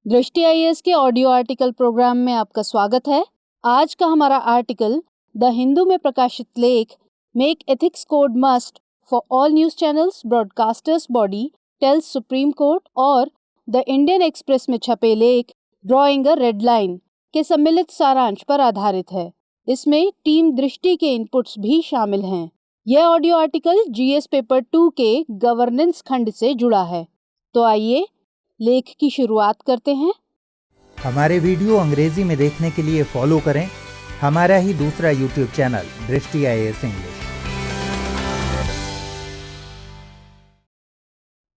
दृष्टि आईएएस के audio article programme में आपका स्वागत है। आज का हमारा आर्टिकल द हिंदू में प्रकाशित लेख make ethics code must for all news channels broadcasters body tales supreme court और द इंडियन एक्सप्रेस में छपे लेख ड्रॉइंग अ रेड लाइन के सम्मिलित सारांश पर आधारित है। इसमें टीम दृष्टि के इनपुट्स भी शामिल हैं। यह ऑडियो आर्टिकल जीएस पेपर 2 के गवर्नेंस खंड से जुड़ा है। तो आइए लेख की शुरुआत करते हैं। हमारे वीडियो अंग्रेजी में देखने के लिए फॉलो करें हमारा ही दूसरा यूट्यूब चैनल दृष्टि आईएएस इंग्लिश।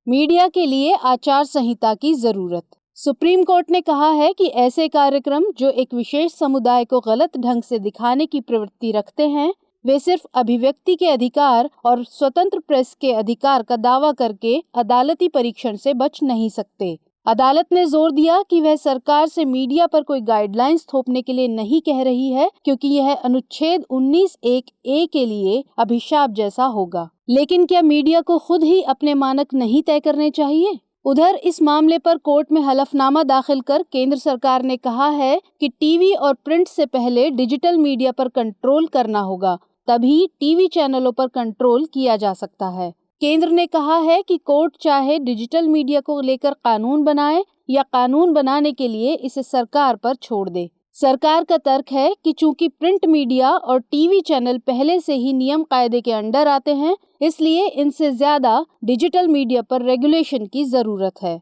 मीडिया के लिए आचार संहिता की जरूरत। सुप्रीम कोर्ट ने कहा है कि ऐसे कार्यक्रम जो एक विशेष समुदाय को गलत ढंग से दिखाने की प्रवृत्ति रखते हैं, वे सिर्फ अभिव्यक्ति के अधिकार और स्वतंत्र प्रेस के अधिकार का दावा करके अदालती परीक्षण से बच नहीं सकते। अदालत ने जोर दिया कि वह सरकार से मीडिया पर कोई गाइडलाइंस थोपने के लिए नहीं कह रही है, क्योंकि यह अनुच्छेद 19(1)(a) के लिए अभिशाप जैसा होगा। लेकिन क्या मीडिया को खुद ही अपने मानक नहीं तय करने चाहिए? उधर इस मामले पर कोर्ट में हलफनामा दाखिल कर केंद्र सरकार ने कहा है कि टीवी और प्रिंट से पहले डिजिटल मीडिया पर कंट्रोल करना होगा, तभी टीवी चैनलों पर कंट्रोल किया जा सकता है। केंद्र ने कहा है कि कोर्ट चाहे डिजिटल मीडिया को लेकर कानून बनाए या कानून बनाने के लिए इसे सरकार पर छोड़ दे। सरकार का तर्क है कि चूंकि प्रिंट मीडिया और टीवी चैनल पहले से ही नियम कायदे के अंडर आते हैं, इसलिए इनसे ज्यादा डिजिटल मीडिया पर रेगुलेशन की जरूरत है।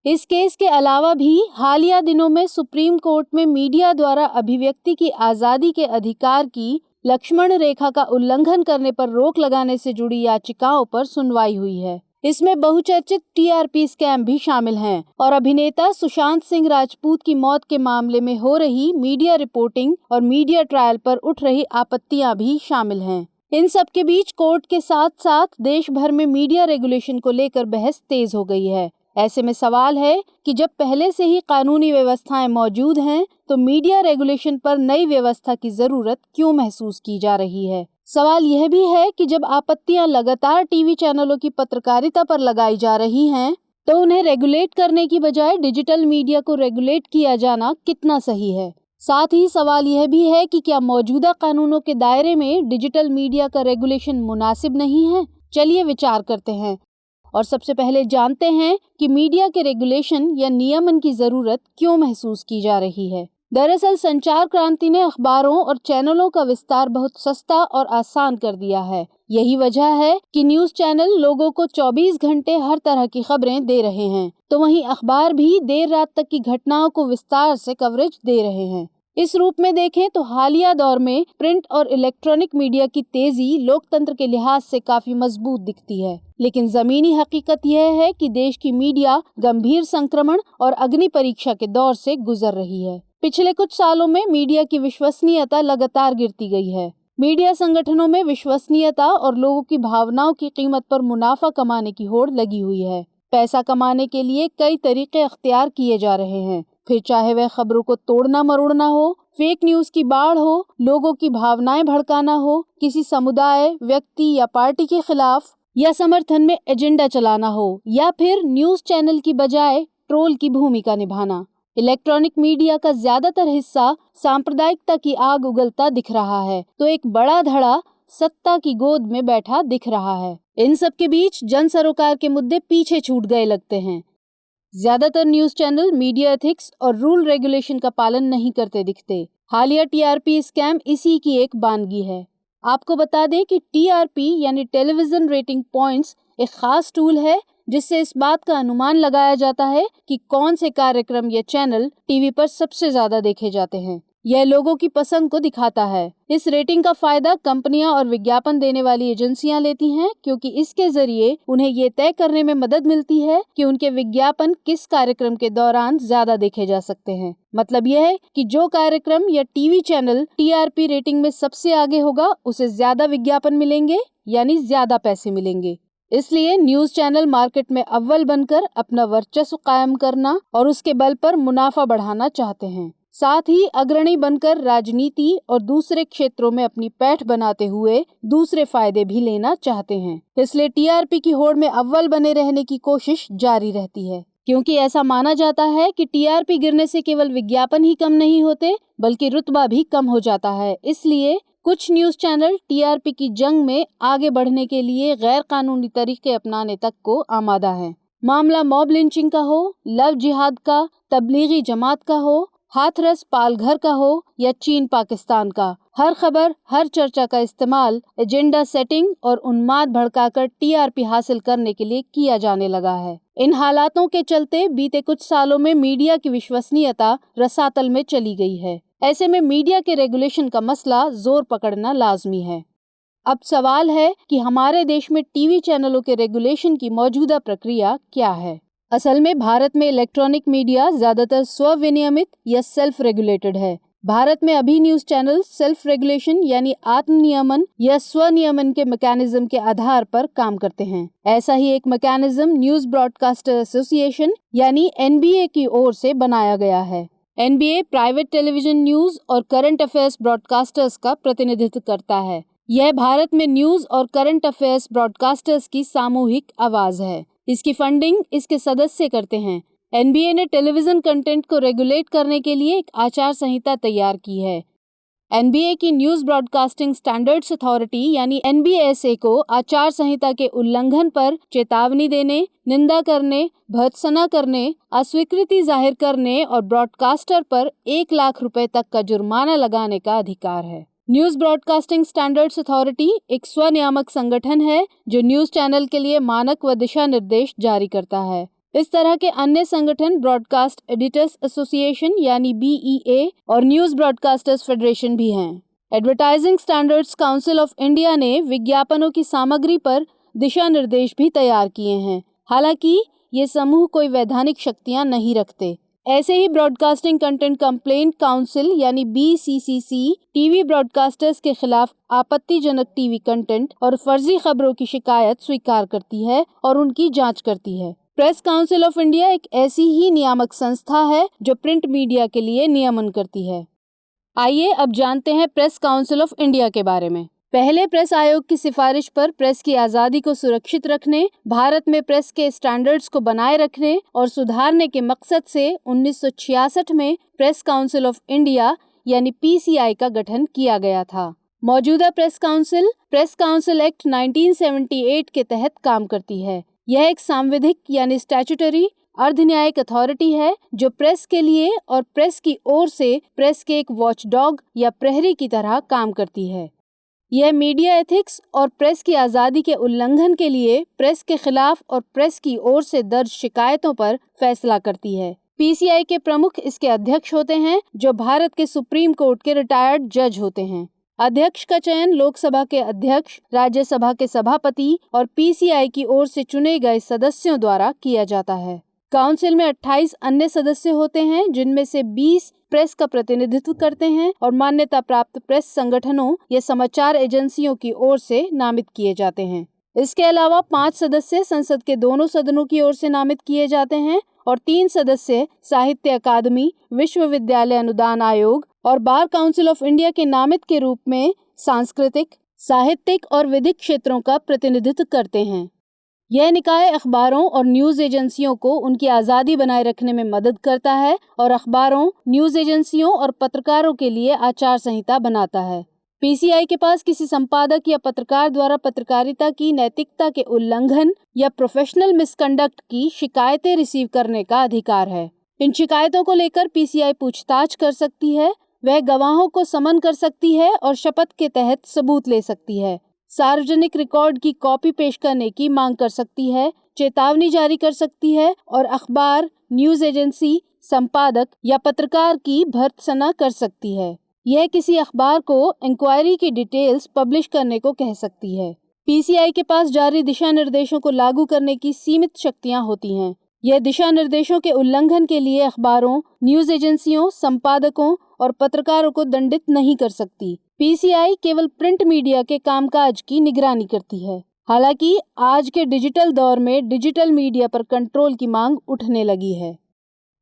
इस केस के अलावा भी हालिया दिनों में सुप्रीम कोर्ट में मीडिया द्वारा अभिव्यक्ति की आजादी के अधिकार की लक्ष्मण रेखा का उल्लंघन करने पर रोक लगाने से जुड़ी याचिकाओं पर सुनवाई हुई है। इसमें बहुचर्चित टीआरपी स्कैम भी शामिल हैं और अभिनेता सुशांत सिंह राजपूत की मौत के मामले में हो रही मीडिया रिपोर्टिंग और मीडिया ट्रायल पर उठ रही आपत्तियां भी शामिल हैं। इन सब के बीच कोर्ट के साथ साथ देश भर में मीडिया रेगुलेशन को लेकर बहस तेज हो गई है। ऐसे में सवाल है कि जब पहले से ही कानूनी व्यवस्थाएं मौजूद हैं, तो मीडिया रेगुलेशन पर नई व्यवस्था की जरूरत क्यों महसूस की जा रही है? सवाल यह भी है कि जब आपत्तियां लगातार टीवी चैनलों की पत्रकारिता पर लगाई जा रही हैं, तो उन्हें रेगुलेट करने की बजाय डिजिटल मीडिया को रेगुलेट किया जाना कितना सही है? साथ ही सवाल यह भी है कि क्या मौजूदा कानूनों के दायरे में डिजिटल मीडिया का रेगुलेशन मुनासिब नहीं है? चलिए विचार करते हैं और सबसे पहले जानते हैं कि मीडिया के रेगुलेशन या नियमन की जरूरत क्यों महसूस की जा रही है। दरअसल संचार क्रांति ने अखबारों और चैनलों का विस्तार बहुत सस्ता और आसान कर दिया है। यही वजह है कि न्यूज चैनल लोगों को 24 घंटे हर तरह की खबरें दे रहे हैं, तो वहीं अखबार भी देर रात तक की घटनाओं को विस्तार से कवरेज दे रहे हैं। इस रूप में देखें तो हालिया दौर में प्रिंट और इलेक्ट्रॉनिक मीडिया की तेजी लोकतंत्र के लिहाज से काफी मजबूत दिखती है, लेकिन जमीनी हकीकत यह है कि देश की मीडिया गंभीर संक्रमण और अग्नि परीक्षा के दौर से गुजर रही है। पिछले कुछ सालों में मीडिया की विश्वसनीयता लगातार गिरती गई है। मीडिया संगठनों में विश्वसनीयता और लोगों की भावनाओं की कीमत पर मुनाफा कमाने की होड़ लगी हुई है। पैसा कमाने के लिए कई तरीके अख्तियार किए जा रहे हैं, फिर चाहे वह खबरों को तोड़ना मरोड़ना हो, फेक न्यूज की बाढ़ हो, लोगों की भावनाएं भड़काना हो, किसी समुदाय, व्यक्ति या पार्टी के खिलाफ या समर्थन में एजेंडा चलाना हो, या फिर न्यूज चैनल की बजाय ट्रोल की भूमिका निभाना। इलेक्ट्रॉनिक मीडिया का ज्यादातर हिस्सा सांप्रदायिकता की आग उगलता दिख रहा है, तो एक बड़ा धड़ा सत्ता की गोद में बैठा दिख रहा है। इन सब के बीच जन सरोकार के मुद्दे पीछे छूट गए लगते हैं। ज्यादातर न्यूज चैनल मीडिया एथिक्स और रूल रेगुलेशन का पालन नहीं करते दिखते। हालिया टीआरपी स्कैम इसी की एक बानगी है। आपको बता दें कि टीआरपी यानी टेलीविजन रेटिंग पॉइंट्स एक खास टूल है, जिससे इस बात का अनुमान लगाया जाता है कि कौन से कार्यक्रम या चैनल टीवी पर सबसे ज्यादा देखे जाते हैं। यह लोगों की पसंद को दिखाता है। इस रेटिंग का फायदा कंपनियां और विज्ञापन देने वाली एजेंसियां लेती हैं, क्योंकि इसके जरिए उन्हें ये तय करने में मदद मिलती है कि उनके विज्ञापन किस कार्यक्रम के दौरान ज्यादा देखे जा सकते हैं। मतलब यह है कि जो कार्यक्रम या टीवी चैनल टीआरपी रेटिंग में सबसे आगे होगा, उसे ज्यादा विज्ञापन मिलेंगे, यानी ज्यादा पैसे मिलेंगे। इसलिए न्यूज चैनल मार्केट में अव्वल बनकर अपना वर्चस्व कायम करना और उसके बल पर मुनाफा बढ़ाना चाहते हैं। साथ ही अग्रणी बनकर राजनीति और दूसरे क्षेत्रों में अपनी पैठ बनाते हुए दूसरे फायदे भी लेना चाहते हैं। इसलिए टीआरपी की होड़ में अव्वल बने रहने की कोशिश जारी रहती है। क्योंकि ऐसा माना जाता है कि टीआरपी गिरने से केवल विज्ञापन ही कम नहीं होते बल्कि रुतबा भी कम हो जाता है। इसलिए कुछ न्यूज चैनल टीआरपी की जंग में आगे बढ़ने के लिए गैर कानूनी तरीके अपनाने तक को आमादा है। मामला मॉब लिंचिंग का हो, लव जिहाद का, तबलीगी जमात का हो, हाथरस पालघर का हो या चीन पाकिस्तान का, हर खबर, हर चर्चा का इस्तेमाल एजेंडा सेटिंग और उन्माद भड़काकर टीआरपी हासिल करने के लिए किया जाने लगा है। इन हालातों के चलते बीते कुछ सालों में मीडिया की विश्वसनीयता रसातल में चली गई है। ऐसे में मीडिया के रेगुलेशन का मसला जोर पकड़ना लाजमी है। अब सवाल है कि हमारे देश में टीवी चैनलों के रेगुलेशन की मौजूदा प्रक्रिया क्या है। असल में भारत में इलेक्ट्रॉनिक मीडिया ज्यादातर स्वविनियमित या सेल्फ रेगुलेटेड है। भारत में अभी न्यूज चैनल सेल्फ रेगुलेशन यानी आत्मनियमन या स्वनियमन के मैकेनिज्म के आधार पर काम करते हैं। ऐसा ही एक मैकेनिज्म न्यूज ब्रॉडकास्टर एसोसिएशन यानी एनबीए की ओर से बनाया गया है। एनबीए प्राइवेट टेलीविजन न्यूज और करंट अफेयर्स ब्रॉडकास्टर्स का प्रतिनिधित्व करता है। यह भारत में न्यूज और करंट अफेयर्स ब्रॉडकास्टर्स की सामूहिक आवाज है। इसकी फंडिंग इसके सदस्य करते हैं। एनबीए ने टेलीविजन कंटेंट को रेगुलेट करने के लिए एक आचार संहिता तैयार की है। एनबीए की न्यूज ब्रॉडकास्टिंग स्टैंडर्ड्स अथॉरिटी यानी एनबीएसए को आचार संहिता के उल्लंघन पर चेतावनी देने, निंदा करने, भर्त्सना करने, अस्वीकृति जाहिर करने और ब्रॉडकास्टर पर 1 लाख रुपए तक का जुर्माना लगाने का अधिकार है। न्यूज ब्रॉडकास्टिंग स्टैंडर्ड्स अथॉरिटी एक स्वनियामक संगठन है जो न्यूज चैनल के लिए मानक व दिशा निर्देश जारी करता है। इस तरह के अन्य संगठन ब्रॉडकास्ट एडिटर्स एसोसिएशन यानी बीईए और न्यूज ब्रॉडकास्टर्स फेडरेशन भी हैं। Advertising standards council of India ने विज्ञापनों की सामग्री पर दिशा निर्देश भी तैयार किए हैं। हालांकि ये समूह कोई वैधानिक शक्तियां नहीं रखते। ऐसे ही ब्रॉडकास्टिंग कंटेंट कंप्लेंट काउंसिल यानी बीसीसीसी टीवी ब्रॉडकास्टर्स के खिलाफ आपत्तिजनक टीवी कंटेंट और फर्जी खबरों की शिकायत स्वीकार करती है और उनकी जांच करती है। प्रेस काउंसिल ऑफ इंडिया एक ऐसी ही नियामक संस्था है जो प्रिंट मीडिया के लिए नियमन करती है। आइए अब जानते हैं प्रेस काउंसिल ऑफ इंडिया के बारे में। पहले प्रेस आयोग की सिफारिश पर प्रेस की आज़ादी को सुरक्षित रखने, भारत में प्रेस के स्टैंडर्ड्स को बनाए रखने और सुधारने के मकसद से 1966 में प्रेस काउंसिल ऑफ इंडिया यानी पीसीआई का गठन किया गया था। मौजूदा प्रेस काउंसिल एक्ट 1978 के तहत काम करती है। यह एक सांविधिक यानी स्टैट्यूटरी अर्धन्यायिक अथॉरिटी है जो प्रेस के लिए और प्रेस की ओर से प्रेस के एक वॉचडॉग या प्रहरी की तरह काम करती है। यह मीडिया एथिक्स और प्रेस की आज़ादी के उल्लंघन के लिए प्रेस के खिलाफ और प्रेस की ओर से दर्ज शिकायतों पर फैसला करती है। पीसीआई के प्रमुख इसके अध्यक्ष होते हैं जो भारत के सुप्रीम कोर्ट के रिटायर्ड जज होते हैं। अध्यक्ष का चयन लोकसभा के अध्यक्ष, राज्यसभा के सभापति और पीसीआई की ओर से चुने गए सदस्यों द्वारा किया जाता है। काउंसिल में 28 अन्य सदस्य होते हैं जिनमें से 20 प्रेस का प्रतिनिधित्व करते हैं और मान्यता प्राप्त प्रेस संगठनों या समाचार एजेंसियों की ओर से नामित किए जाते हैं। इसके अलावा 5 सदस्य संसद के दोनों सदनों की ओर से नामित किए जाते हैं और 3 सदस्य साहित्य अकादमी, विश्वविद्यालय अनुदान आयोग और बार काउंसिल ऑफ इंडिया के नामित के रूप में सांस्कृतिक, साहित्यिक और विधिक क्षेत्रों का प्रतिनिधित्व करते हैं। यह निकाय अखबारों और न्यूज एजेंसियों को उनकी आज़ादी बनाए रखने में मदद करता है और अखबारों, न्यूज एजेंसियों और पत्रकारों के लिए आचार संहिता बनाता है। पीसीआई के पास किसी संपादक या पत्रकार द्वारा पत्रकारिता की नैतिकता के उल्लंघन या प्रोफेशनल मिसकंडक्ट की शिकायतें रिसीव करने का अधिकार है। इन शिकायतों को लेकर पीसीआई पूछताछ कर सकती है, वह गवाहों को समन कर सकती है और शपथ के तहत सबूत ले सकती है, सार्वजनिक रिकॉर्ड की कॉपी पेश करने की मांग कर सकती है, चेतावनी जारी कर सकती है और अखबार, न्यूज एजेंसी, संपादक या पत्रकार की भर्त्सना कर सकती है। यह किसी अखबार को इंक्वायरी की डिटेल्स पब्लिश करने को कह सकती है। पीसीआई के पास जारी दिशा निर्देशों को लागू करने की सीमित शक्तियां होती हैं। यह दिशा निर्देशों के उल्लंघन के लिए अखबारों, न्यूज एजेंसियों, संपादकों और पत्रकारों को दंडित नहीं कर सकती। पीसीआई केवल प्रिंट मीडिया के कामकाज की निगरानी करती है। हालांकि आज के डिजिटल दौर में डिजिटल मीडिया पर कंट्रोल की मांग उठने लगी है।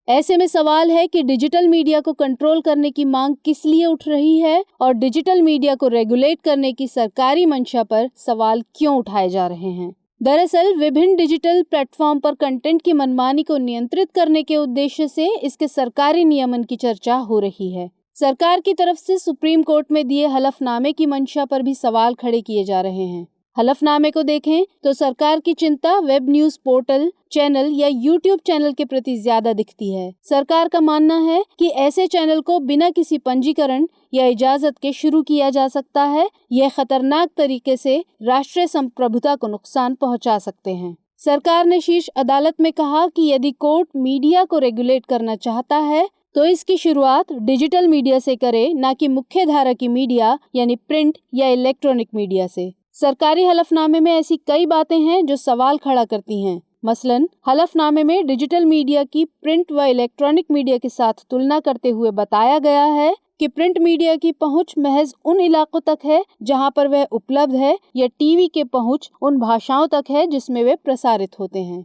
ऐसे में सवाल है कि डिजिटल मीडिया को कंट्रोल करने की मांग किस लिए उठ रही है और डिजिटल मीडिया को रेगुलेट करने की सरकारी मंशा पर सवाल क्यों उठाए जा रहे हैं। दरअसल विभिन्न डिजिटल प्लेटफॉर्म पर कंटेंट की मनमानी को नियंत्रित करने के उद्देश्य से इसके सरकारी नियमन की चर्चा हो रही है। सरकार की तरफ से सुप्रीम कोर्ट में दिए हलफनामे की मंशा पर भी सवाल खड़े किए जा रहे हैं। हलफनामे को देखें तो सरकार की चिंता वेब न्यूज पोर्टल, चैनल या यूट्यूब चैनल के प्रति ज्यादा दिखती है। सरकार का मानना है कि ऐसे चैनल को बिना किसी पंजीकरण या इजाजत के शुरू किया जा सकता है। यह खतरनाक तरीके से राष्ट्रीय संप्रभुता को नुकसान पहुंचा सकते हैं। सरकार ने शीर्ष अदालत में कहा कि यदि कोर्ट मीडिया को रेगुलेट करना चाहता है तो इसकी शुरुआत डिजिटल मीडिया से करे, ना कि मुख्य धारा की मीडिया यानी प्रिंट या इलेक्ट्रॉनिक मीडिया से। सरकारी हलफनामे में ऐसी कई बातें हैं जो सवाल खड़ा करती हैं। मसलन हलफनामे में डिजिटल मीडिया की प्रिंट व इलेक्ट्रॉनिक मीडिया के साथ तुलना करते हुए बताया गया है कि प्रिंट मीडिया की पहुंच महज उन इलाकों तक है जहां पर वह उपलब्ध है, या टीवी के पहुंच उन भाषाओं तक है जिसमें वे प्रसारित होते हैं,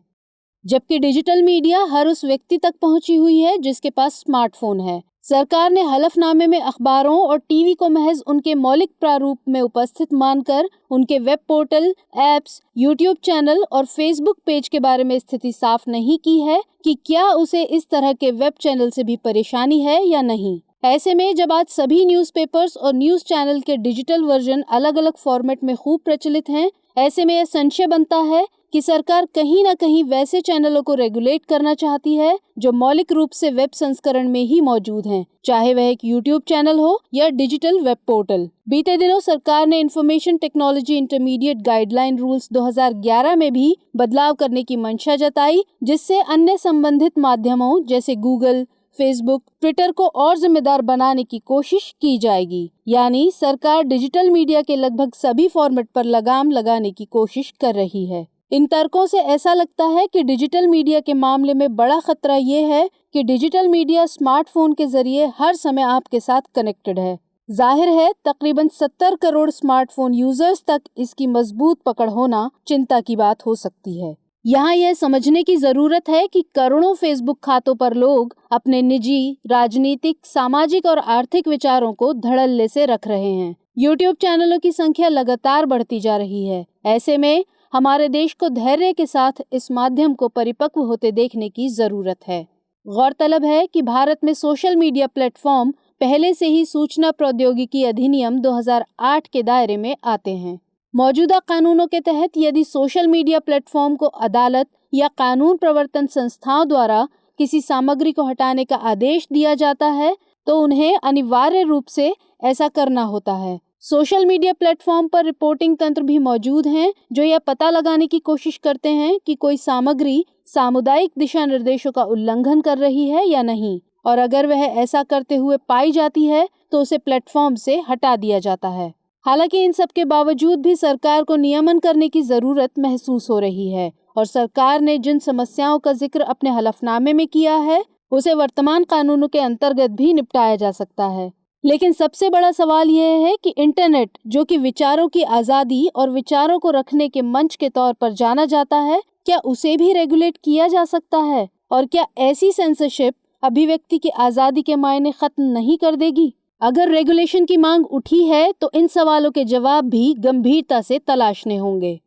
जबकि डिजिटल मीडिया हर उस व्यक्ति तक पहुंची हुई है जिसके पास स्मार्टफोन है। सरकार ने हलफनामे में अखबारों और टीवी को महज उनके मौलिक प्रारूप में उपस्थित मानकर उनके web portal, apps, YouTube channel और फेसबुक पेज के बारे में स्थिति साफ नहीं की है कि क्या उसे इस तरह के वेब चैनल से भी परेशानी है या नहीं। ऐसे में जब आज सभी न्यूज़पेपर्स और न्यूज़ चैनल के डिजिटल वर्जन अलग अलग फॉर्मेट में खूब प्रचलित हैं, ऐसे में यह संशय बनता है कि सरकार कहीं न कहीं वैसे चैनलों को रेगुलेट करना चाहती है जो मौलिक रूप से वेब संस्करण में ही मौजूद हैं, चाहे वह एक यूट्यूब चैनल हो या डिजिटल वेब पोर्टल। बीते दिनों सरकार ने information technology intermediate guideline rules 2011 में भी बदलाव करने की मंशा जताई, जिससे अन्य संबंधित माध्यमों जैसे गूगल, फेसबुक, ट्विटर को और जिम्मेदार बनाने की कोशिश की जाएगी। यानी सरकार डिजिटल मीडिया के लगभग सभी फॉर्मेट पर लगाम लगाने की कोशिश कर रही है। इन तर्कों से ऐसा लगता है कि डिजिटल मीडिया के मामले में बड़ा खतरा ये है कि डिजिटल मीडिया स्मार्टफोन के जरिए हर समय आपके साथ कनेक्टेड है। जाहिर है तकरीबन 70 करोड़ स्मार्टफोन यूजर्स तक इसकी मजबूत पकड़ होना चिंता की बात हो सकती है। यहाँ यह समझने की जरूरत है कि करोड़ों फेसबुक खातों पर लोग अपने निजी, राजनीतिक, सामाजिक और आर्थिक विचारों को धड़ल्ले से रख रहे हैं। यूट्यूब चैनलों की संख्या लगातार बढ़ती जा रही है। ऐसे में हमारे देश को धैर्य के साथ इस माध्यम को परिपक्व होते देखने की जरूरत है। गौरतलब है कि भारत में सोशल मीडिया प्लेटफॉर्म पहले से ही सूचना प्रौद्योगिकी अधिनियम 2008 के दायरे में आते हैं। मौजूदा कानूनों के तहत यदि सोशल मीडिया प्लेटफॉर्म को अदालत या कानून प्रवर्तन संस्थाओं द्वारा किसी सामग्री को हटाने का आदेश दिया जाता है तो उन्हें अनिवार्य रूप से ऐसा करना होता है। सोशल मीडिया प्लेटफॉर्म पर रिपोर्टिंग तंत्र भी मौजूद हैं जो यह पता लगाने की कोशिश करते हैं कि कोई सामग्री सामुदायिक दिशा निर्देशों का उल्लंघन कर रही है या नहीं, और अगर वह ऐसा करते हुए पाई जाती है तो उसे प्लेटफॉर्म से हटा दिया जाता है। हालांकि इन सब के बावजूद भी सरकार को नियमन करने की जरूरत महसूस हो रही है, और सरकार ने जिन समस्याओं का जिक्र अपने हलफनामे में किया है उसे वर्तमान कानूनों के अंतर्गत भी निपटाया जा सकता है। लेकिन सबसे बड़ा सवाल यह है कि इंटरनेट, जो कि विचारों की आज़ादी और विचारों को रखने के मंच के तौर पर जाना जाता है, क्या उसे भी रेगुलेट किया जा सकता है? और क्या ऐसी सेंसरशिप अभिव्यक्ति की आज़ादी के मायने खत्म नहीं कर देगी? अगर रेगुलेशन की मांग उठी है तो इन सवालों के जवाब भी गंभीरता से तलाशने होंगे।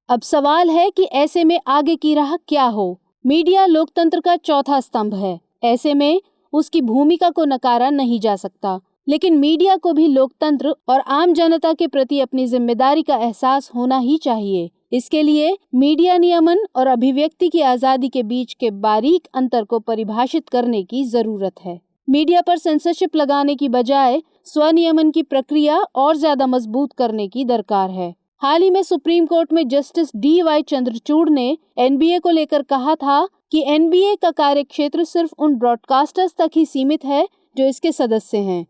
अब सवाल है कि ऐसे में आगे की राह क्या हो? मीडिया लोकतंत्र का चौथा स्तंभ है। ऐसे में उसकी भूमिका को नकारा नहीं जा सकता, लेकिन मीडिया को भी लोकतंत्र और आम जनता के प्रति अपनी जिम्मेदारी का एहसास होना ही चाहिए। इसके लिए मीडिया नियमन और अभिव्यक्ति की आज़ादी के बीच के बारीक अंतर को परिभाषित करने की जरूरत है। मीडिया पर सेंसरशिप लगाने की बजाय स्वनियमन की प्रक्रिया और ज्यादा मजबूत करने की दरकार है। हाल ही में सुप्रीम कोर्ट में जस्टिस D.Y. चंद्रचूड़ ने NBA को लेकर कहा था कि NBA का कार्यक्षेत्र सिर्फ उन ब्रॉडकास्टर्स तक ही सीमित है जो इसके सदस्य हैं।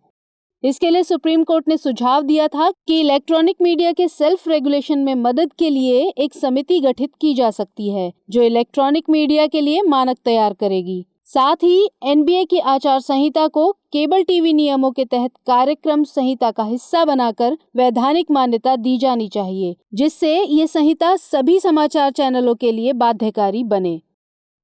इसके लिए सुप्रीम कोर्ट ने सुझाव दिया था कि इलेक्ट्रॉनिक मीडिया के सेल्फ रेगुलेशन में मदद के लिए एक समिति गठित की जा सकती है जो इलेक्ट्रॉनिक मीडिया के लिए मानक तैयार करेगी। साथ ही NBA की आचार संहिता को केबल टीवी नियमों के तहत कार्यक्रम संहिता का हिस्सा बनाकर वैधानिक मान्यता दी जानी चाहिए, जिससे ये संहिता सभी समाचार चैनलों के लिए बाध्यकारी बने।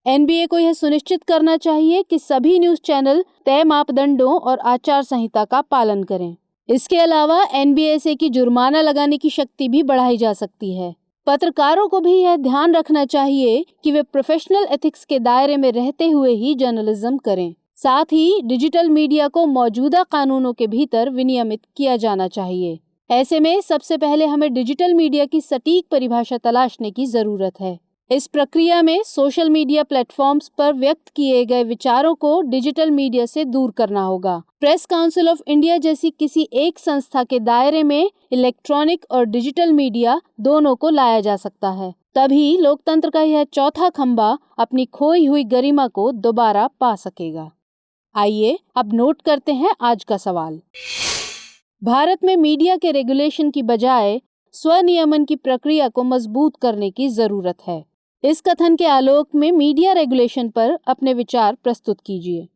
NBA को यह सुनिश्चित करना चाहिए कि सभी न्यूज चैनल तय मापदंडों और आचार संहिता का पालन करें। इसके अलावा NBSA की जुर्माना लगाने की शक्ति भी बढ़ाई जा सकती है। पत्रकारों को भी यह ध्यान रखना चाहिए कि वे प्रोफेशनल एथिक्स के दायरे में रहते हुए ही जर्नलिज्म करें। साथ ही डिजिटल मीडिया को मौजूदा कानूनों के भीतर विनियमित किया जाना चाहिए। ऐसे में सबसे पहले हमें डिजिटल मीडिया की सटीक परिभाषा तलाशने की जरूरत है। इस प्रक्रिया में सोशल मीडिया प्लेटफॉर्म्स पर व्यक्त किए गए विचारों को डिजिटल मीडिया से दूर करना होगा। प्रेस काउंसिल ऑफ इंडिया जैसी किसी एक संस्था के दायरे में इलेक्ट्रॉनिक और डिजिटल मीडिया दोनों को लाया जा सकता है। तभी लोकतंत्र का यह चौथा खंभा अपनी खोई हुई गरिमा को दोबारा पा सकेगा। आइए अब नोट करते हैं आज का सवाल। भारत में मीडिया के रेगुलेशन की बजाय स्वनियमन की प्रक्रिया को मजबूत करने की जरूरत है। इस कथन के आलोक में मीडिया रेगुलेशन पर अपने विचार प्रस्तुत कीजिए।